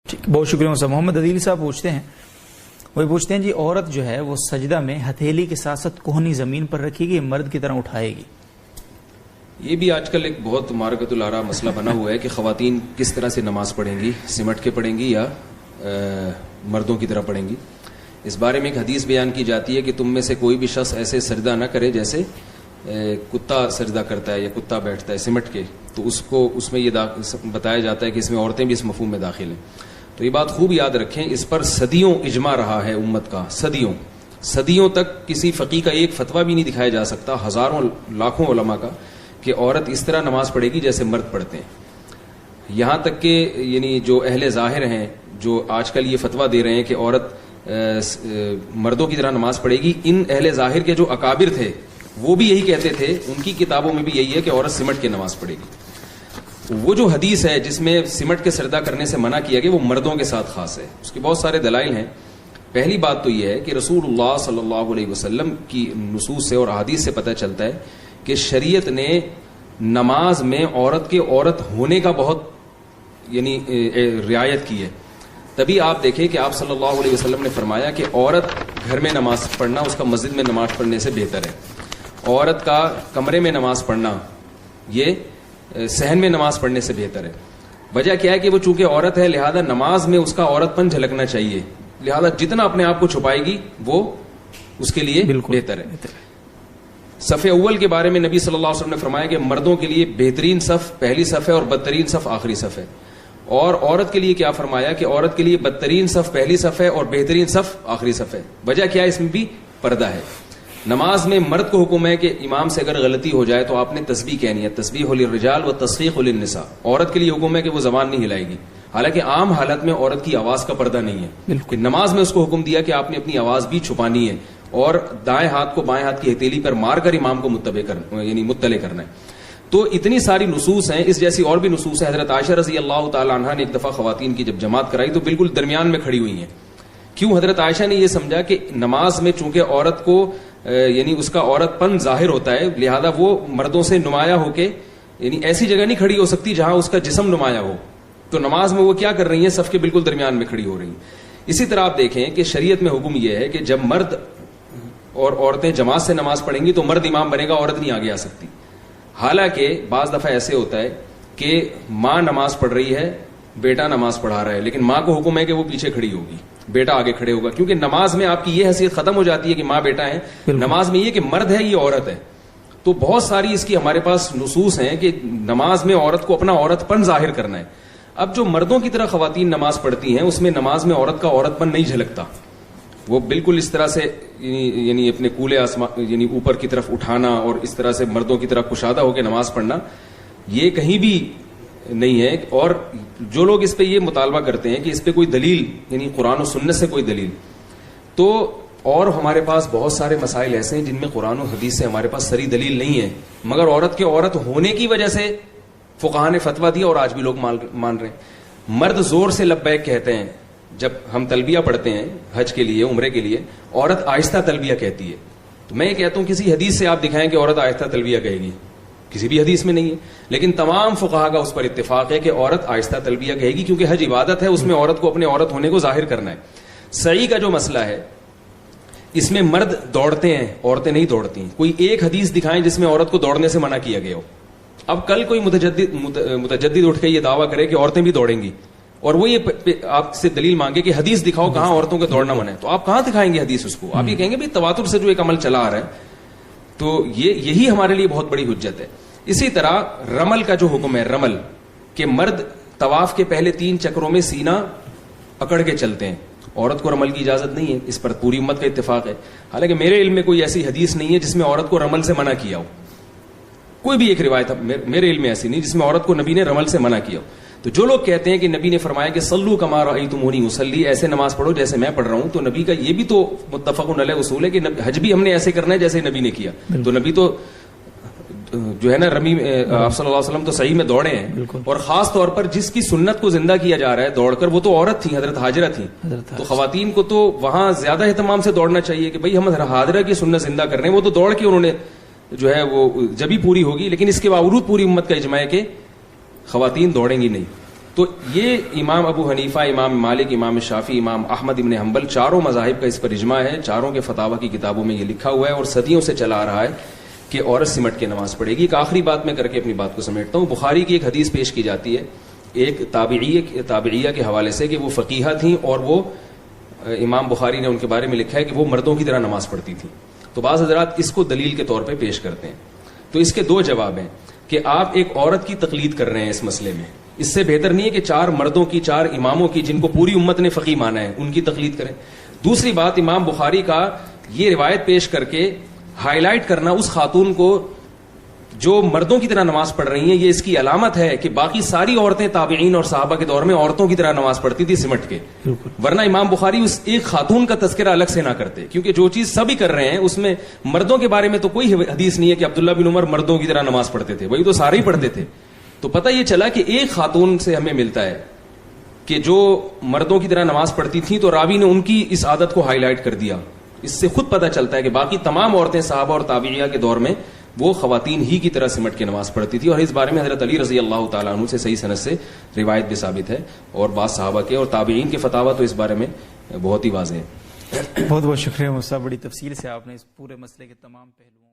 ٹھیک، بہت شکریہ صاحب. محمد عدیل صاحب پوچھتے ہیں جی عورت جو ہے وہ سجدہ میں ہتھیلی کے ساتھ ساتھ کوہنی زمین پر رکھے گی، مرد کی طرح اٹھائے گی؟ یہ بھی آج کل ایک بہت معرکۃ الآراء مسئلہ بنا ہوا ہے کہ خواتین کس طرح سے نماز پڑھیں گی، سمٹ کے پڑھیں گی یا مردوں کی طرح پڑھیں گی. اس بارے میں ایک حدیث بیان کی جاتی ہے کہ تم میں سے کوئی بھی شخص ایسے سجدہ نہ کرے جیسے کتا سجدہ کرتا ہے یا کتا بیٹھتا ہے سمٹ کے، تو اس میں یہ بتایا جاتا ہے کہ اس میں عورتیں بھی اس مفہوم میں داخل ہیں. تو یہ بات خوب یاد رکھیں، اس پر صدیوں اجماع رہا ہے امت کا، صدیوں تک کسی فقیہ کا ایک فتویٰ بھی نہیں دکھایا جا سکتا، ہزاروں لاکھوں علماء کا، کہ عورت اس طرح نماز پڑھے گی جیسے مرد پڑھتے ہیں. یہاں تک کہ یعنی جو اہل ظاہر ہیں جو آج کل یہ فتویٰ دے رہے ہیں کہ عورت مردوں کی طرح نماز پڑھے گی، ان اہل ظاہر کے جو اکابر تھے وہ بھی یہی کہتے تھے، ان کی کتابوں میں بھی یہی ہے کہ عورت سمٹ کے نماز پڑھے گی. وہ جو حدیث ہے جس میں سمٹ کے سجدہ کرنے سے منع کیا گیا وہ مردوں کے ساتھ خاص ہے. اس کے بہت سارے دلائل ہیں. پہلی بات تو یہ ہے کہ رسول اللہ صلی اللہ علیہ وسلم کی نصوص سے اور احادیث سے پتہ چلتا ہے کہ شریعت نے نماز میں عورت کے عورت ہونے کا بہت یعنی رعایت کی ہے. تبھی آپ دیکھیں کہ آپ صلی اللہ علیہ وسلم نے فرمایا کہ عورت گھر میں نماز پڑھنا اس کا مسجد میں نماز پڑھنے سے بہتر ہے. عورت کا کمرے میں نماز پڑھنا یہ صحن میں نماز پڑھنے سے بہتر ہے. وجہ کیا ہے کہ وہ چونکہ عورت ہے لہذا نماز میں اس کا عورت پن جھلکنا چاہیے، لہذا جتنا اپنے آپ کو چھپائے گی وہ اس کے لیے بہتر ہے. صف اول کے بارے میں نبی صلی اللہ علیہ وسلم نے فرمایا کہ مردوں کے لیے بہترین صف پہلی صف ہے اور بدترین صف آخری صف ہے. اور عورت کے لیے کیا فرمایا کہ عورت کے لیے بدترین صف پہلی صف ہے اور بہترین صف آخری صف ہے. وجہ کیا ہے؟ اس میں بھی پردہ ہے. نماز میں مرد کو حکم ہے کہ امام سے اگر غلطی ہو جائے تو آپ نے تسبیح کہنی ہے، تسبیح للرجال و تصفیق للنساء. عورت کے لیے حکم ہے کہ وہ زبان نہیں ہلائے گی، حالانکہ عام حالت میں عورت کی آواز کا پردہ نہیں ہے. کہ نماز میں اس کو حکم دیا کہ آپ نے اپنی آواز بھی چھپانی ہے اور دائیں ہاتھ کو بائیں ہاتھ کی ہتھیلی پر مار کر امام کو مطلع کرنا ہے. تو اتنی ساری نصوص ہیں. اس جیسی اور بھی نصوص ہیں. حضرت عائشہ رضی اللہ تعالی عنہا نے ایک دفعہ خواتین کی جب جماعت کرائی تو بالکل درمیان میں کھڑی ہوئی ہیں. کیوں؟ حضرت عائشہ نے یہ سمجھا کہ نماز میں چونکہ عورت کو یعنی اس کا عورت پن ظاہر ہوتا ہے، لہذا وہ مردوں سے نمایاں ہو کے یعنی ایسی جگہ نہیں کھڑی ہو سکتی جہاں اس کا جسم نمایاں ہو. تو نماز میں وہ کیا کر رہی ہیں؟ صف کے بالکل درمیان میں کھڑی ہو رہی ہیں. اسی طرح آپ دیکھیں کہ شریعت میں حکم یہ ہے کہ جب مرد اور عورتیں جماعت سے نماز پڑھیں گی تو مرد امام بنے گا، عورت نہیں آگے آ سکتی. حالانکہ بعض دفعہ ایسے ہوتا ہے کہ ماں نماز پڑھ رہی ہے، بیٹا نماز پڑھا رہا ہے، لیکن ماں کو حکم ہے کہ وہ پیچھے کھڑی ہوگی، بیٹا آگے کھڑے ہوگا. کیونکہ نماز میں آپ کی یہ حیثیت ختم ہو جاتی ہے کہ ماں بیٹا ہے. نماز میں یہ کہ مرد ہے، یہ عورت ہے. تو بہت ساری اس کی ہمارے پاس نصوص ہیں کہ نماز میں عورت کو اپنا عورت پن ظاہر کرنا ہے. اب جو مردوں کی طرح خواتین نماز پڑھتی ہیں اس میں نماز میں عورت کا عورت پن نہیں جھلکتا. وہ بالکل اس طرح سے یعنی اپنے کولے آسمان یعنی اوپر کی طرف اٹھانا اور اس طرح سے مردوں کی طرح کشادہ ہو کے نماز پڑھنا یہ کہیں بھی نہیں ہے. اور جو لوگ اس پہ یہ مطالبہ کرتے ہیں کہ اس پہ کوئی دلیل یعنی قرآن و سنت سے کوئی دلیل، تو اور ہمارے پاس بہت سارے مسائل ایسے ہیں جن میں قرآن و حدیث سے ہمارے پاس سری دلیل نہیں ہے، مگر عورت کے عورت ہونے کی وجہ سے فقہاء نے فتویٰ دیا اور آج بھی لوگ مان رہے ہیں. مرد زور سے لبیک کہتے ہیں جب ہم تلبیہ پڑھتے ہیں حج کے لیے عمرے کے لیے، عورت آہستہ تلبیہ کہتی ہے. تو میں یہ کہتا ہوں کسی حدیث سے آپ دکھائیں کہ عورت آہستہ تلبیہ کہے گی، کسی بھی حدیث میں نہیں ہے. لیکن تمام فقہا کا اس پر اتفاق ہے کہ عورت آہستہ تلبیہ کہے گی کیونکہ حج عبادت ہے، اس میں عورت کو اپنے عورت ہونے کو ظاہر کرنا ہے. سعی کا جو مسئلہ ہے اس میں مرد دوڑتے ہیں، عورتیں نہیں دوڑتی. کوئی ایک حدیث دکھائیں جس میں عورت کو دوڑنے سے منع کیا گیا ہو. اب کل کوئی متجدد اٹھ کے یہ دعویٰ کرے کہ عورتیں بھی دوڑیں گی اور وہ یہ آپ سے دلیل مانگے کہ حدیث دکھاؤ کہاں عورتوں کو دوڑنا منع ہے، تو آپ کہاں دکھائیں گے حدیث؟ اس کو آپ یہ کہیں گے بھی تواتر سے جو ایک عمل چلا آ رہا ہے. تو یہی ہمارے لیے بہت بڑی حجت ہے. اسی طرح رمل کا جو حکم ہے، رمل کہ مرد طواف کے پہلے 3 چکروں میں سینہ اکڑ کے چلتے ہیں، عورت کو رمل کی اجازت نہیں ہے. اس پر پوری امت کا اتفاق ہے. حالانکہ میرے علم میں کوئی ایسی حدیث نہیں ہے جس میں عورت کو رمل سے منع کیا ہو. کوئی بھی ایک روایت میرے علم میں ایسی نہیں جس میں عورت کو نبی نے رمل سے منع کیا ہو. تو جو لوگ کہتے ہیں کہ نبی نے فرمایا کہ صلو کما رأیتمونی اصلی، ایسے نماز پڑھو جیسے میں پڑھ رہا ہوں، تو نبی کا یہ بھی تو متفق علیہ اصول ہے کہ حج بھی ہم نے ایسے کرنا ہے جیسے نبی نے کیا. تو نبی تو جو ہے نا رمی آپ صلی اللہ علیہ وسلم تو صحیح میں دوڑے ہیں. اور خاص طور پر جس کی سنت کو زندہ کیا جا رہا ہے دوڑ کر، وہ تو عورت تھی، حضرت ہاجرہ تھی. تو خواتین کو تو وہاں زیادہ اہتمام سے دوڑنا چاہیے کہ بھئی ہم ہاجرہ کی سنت زندہ کر رہے ہیں. وہ تو دوڑ کے انہوں نے جو ہے وہ جبھی پوری ہوگی. لیکن اس کے باوجود پوری امت کا اجماع ہے کہ خواتین دوڑیں گی نہیں. تو یہ امام ابو حنیفہ، امام مالک، امام شافعی، امام احمد ابن حنبل چاروں مذاہب کا اس پر اجماع ہے، چاروں کے فتاوی کی کتابوں میں یہ لکھا ہوا ہے اور صدیوں سے چلا آ رہا ہے کہ عورت سمٹ کے نماز پڑھے گی. ایک آخری بات میں کر کے اپنی بات کو سمیٹتا ہوں. بخاری کی ایک حدیث پیش کی جاتی ہے ایک تابعیہ کے حوالے سے کہ وہ فقیہہ تھیں اور وہ امام بخاری نے ان کے بارے میں لکھا ہے کہ وہ مردوں کی طرح نماز پڑھتی تھیں. تو بعض حضرات اس کو دلیل کے طور پہ پیش کرتے ہیں. تو اس کے دو جواب ہیں کہ آپ ایک عورت کی تقلید کر رہے ہیں اس مسئلے میں. اس سے بہتر نہیں ہے کہ 4 مردوں کی، 4 اماموں کی جن کو پوری امت نے فقیہ مانا ہے ان کی تقلید کریں. دوسری بات، امام بخاری کا یہ روایت پیش کر کے ہائی لائٹ کرنا اس خاتون کو جو مردوں کی طرح نماز پڑھ رہی ہیں، یہ اس کی علامت ہے کہ باقی ساری عورتیں تابعین اور صحابہ کے دور میں عورتوں کی طرح نماز پڑھتی تھی سمٹ کے. ورنہ امام بخاری اس ایک خاتون کا تذکرہ الگ سے نہ کرتے، کیونکہ جو چیز سبھی کر رہے ہیں اس میں مردوں کے بارے میں تو کوئی حدیث نہیں ہے کہ عبداللہ بن عمر مردوں کی طرح نماز پڑھتے تھے، وہی تو سارے ہی پڑھتے تھے. تو پتہ یہ چلا کہ ایک خاتون سے ہمیں ملتا ہے کہ جو مردوں کی طرح نماز پڑھتی تھیں، تو راوی نے ان کی اس عادت کو ہائی لائٹ کر دیا. اس سے خود پتہ چلتا ہے کہ باقی تمام عورتیں صحابہ اور تابعیہ کے دور میں وہ خواتین ہی کی طرح سمٹ کے نماز پڑھتی تھی. اور اس بارے میں حضرت علی رضی اللہ تعالیٰ عنہ سے صحیح سند سے روایت بھی ثابت ہے اور بعض صحابہ کے اور تابعین کے فتاوی تو اس بارے میں بہت ہی واضح ہے. بہت بہت شکریہ مصطفیٰ، بڑی تفصیل سے آپ نے اس پورے مسئلے کے تمام پہلوؤں